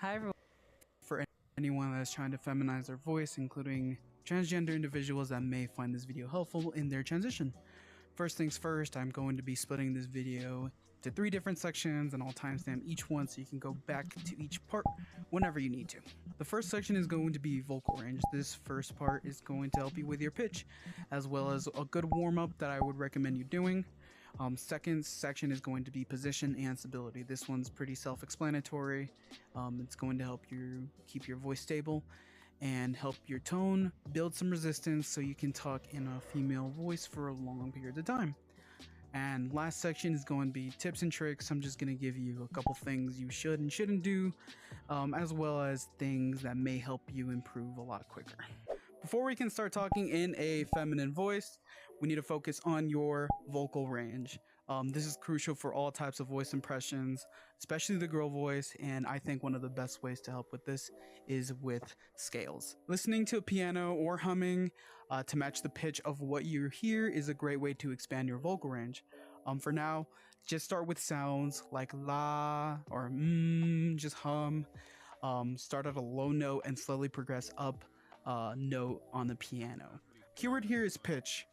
Hi everyone. For anyone that's trying to feminize their voice, including transgender individuals that may find this video helpful in their transition. First things first, I'm going to be splitting this video into 3 different sections, and I'll timestamp each one so you can go back to each part whenever you need to. The first section is going to be vocal range. This first part is going to help you with your pitch, as well as a good warm-up that I would recommend you doing. Second section is going to be position and stability. This one's pretty self-explanatory. It's going to help you keep your voice stable and help your tone build some resistance so you can talk in a female voice for a long period of time. And last section is going to be tips and tricks. I'm just going to give you a couple things you should and shouldn't do, as well as things that may help you improve a lot quicker. Before we can start talking in a feminine voice, we need to focus on your vocal range. This is crucial for all types of voice impressions, especially the girl voice, and I think one of the best ways to help with this is with scales. Listening to a piano or humming to match the pitch of what you hear is a great way to expand your vocal range. For now, just start with sounds like la or just hum. Start at a low note and slowly progress up note on the piano. Keyword here is pitch,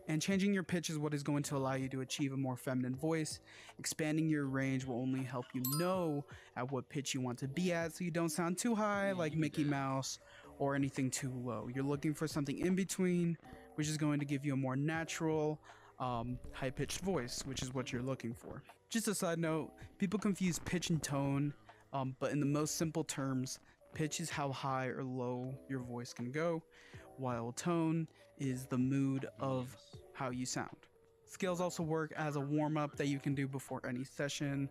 and changing your pitch is what is going to allow you to achieve a more feminine voice. Expanding your range will only help you know at what pitch you want to be at, so you don't sound too high like Mickey Mouse or anything too low. You're looking for something in between, which is going to give you a more natural high-pitched voice, which is what you're looking for. Just a side note, people confuse pitch and tone, but in the most simple terms, pitch is how high or low your voice can go, while tone is the mood of how you sound. Scales also work as a warm-up that you can do before any session.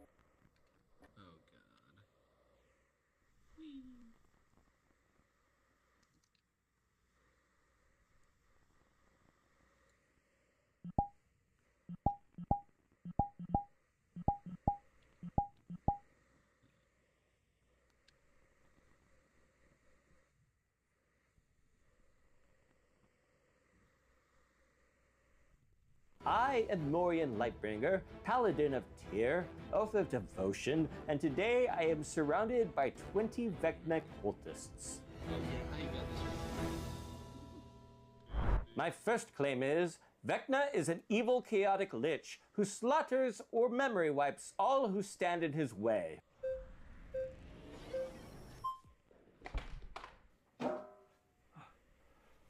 I am Morian Lightbringer, Paladin of Tyr, Oath of Devotion, and today I am surrounded by 20 Vecna cultists. My first claim is, Vecna is an evil chaotic lich who slaughters or memory wipes all who stand in his way.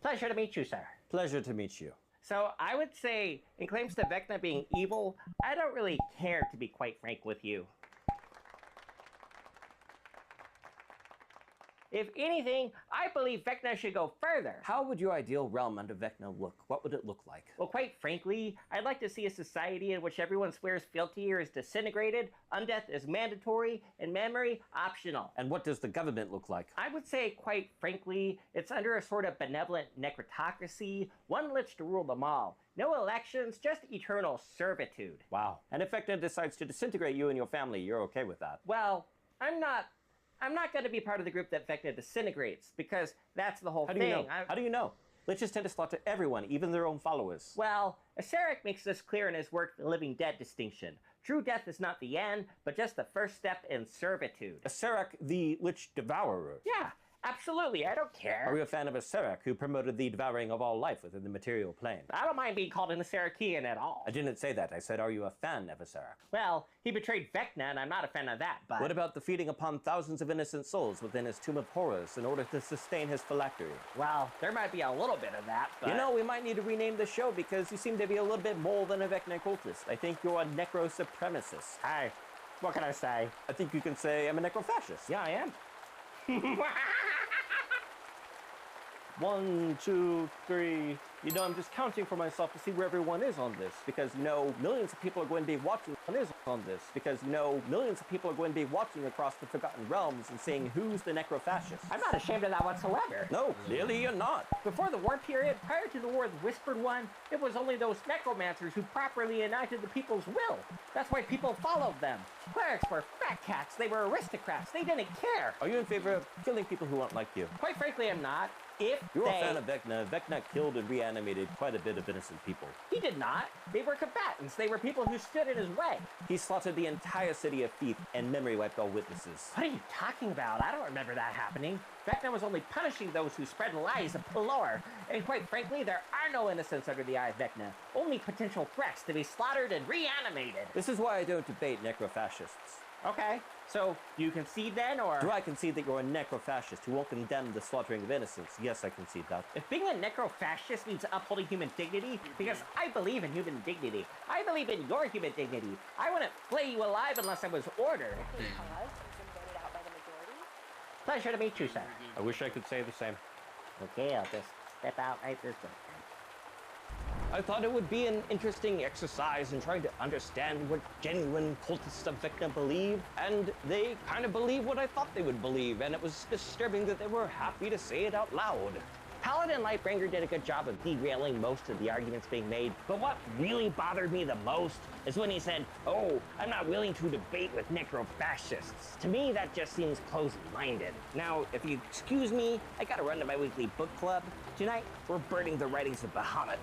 Pleasure to meet you, sir. Pleasure to meet you. So I would say, in claims to Vecna being evil, I don't really care, to be quite frank with you. If anything, I believe Vecna should go further. How would your ideal realm under Vecna look? What would it look like? Well, quite frankly, I'd like to see a society in which everyone swears fealty or is disintegrated, undeath is mandatory, and memory optional. And what does the government look like? I would say, quite frankly, it's under a sort of benevolent necrotocracy, one lich to rule them all. No elections, just eternal servitude. Wow. And if Vecna decides to disintegrate you and your family, you're okay with that? Well, I'm not going to be part of the group that Vecna disintegrates, because that's the whole thing. How do you know? How do you know? Liches tend to slaughter everyone, even their own followers. Well, Acererak makes this clear in his work, The Living Dead Distinction. True death is not the end, but just the first step in servitude. Acererak, the Lich Devourer. Yeah, absolutely, I don't care. Are you a fan of Acererak, who promoted the devouring of all life within the material plane? I don't mind being called an Acerakian at all. I didn't say that. I said, are you a fan of Acererak? Well, he betrayed Vecna, and I'm not a fan of that, but... What about the feeding upon thousands of innocent souls within his Tomb of Horrors in order to sustain his phylactery? Well, there might be a little bit of that, but... You know, we might need to rename the show because you seem to be a little bit more than a Vecna cultist. I think you're a necro-supremacist. Hey, what can I say? I think you can say I'm a necro-fascist. Yeah, I am. 1, 2, 3. You know, I'm just counting for myself to see where everyone is on this, because you know millions of people are going to be watching on this, because you know millions of people are going to be watching across the Forgotten Realms and saying who's the necro-fascist. I'm not ashamed of that whatsoever. No, clearly you're not. Before the war period, prior to the War of the Whispered One, it was only those necromancers who properly enacted the people's will. That's why people followed them. Clerics were fat cats. They were aristocrats. They didn't care. Are you in favor of killing people who aren't like you? Quite frankly, I'm not. If You're they... a fan of Vecna. Vecna killed and reanimated quite a bit of innocent people. He did not. They were combatants. They were people who stood in his way. He slaughtered the entire city of Thief and memory wiped all witnesses. What are you talking about? I don't remember that happening. Vecna was only punishing those who spread lies of Pelor. And quite frankly, there are no innocents under the eye of Vecna. Only potential threats to be slaughtered and reanimated. This is why I don't debate necrofascists. Okay, so you concede then, or? Do I concede that you're a necrofascist who won't condemn the slaughtering of innocents? Yes, I concede that. If being a necrofascist means upholding human dignity, because I believe in human dignity. I believe in your human dignity. I wouldn't flay you alive unless I was ordered. Pleasure to meet you, sir. I wish I could say the same. Okay, I'll just step out right this way. I thought it would be an interesting exercise in trying to understand what genuine cultists of Vecna believe, and they kind of believe what I thought they would believe, and it was disturbing that they were happy to say it out loud. Paladin Lightbringer did a good job of derailing most of the arguments being made, but what really bothered me the most is when he said, "Oh, I'm not willing to debate with necrofascists." To me, that just seems closed-minded. Now, if you excuse me, I gotta run to my weekly book club. Tonight, we're burning the writings of Bahamut.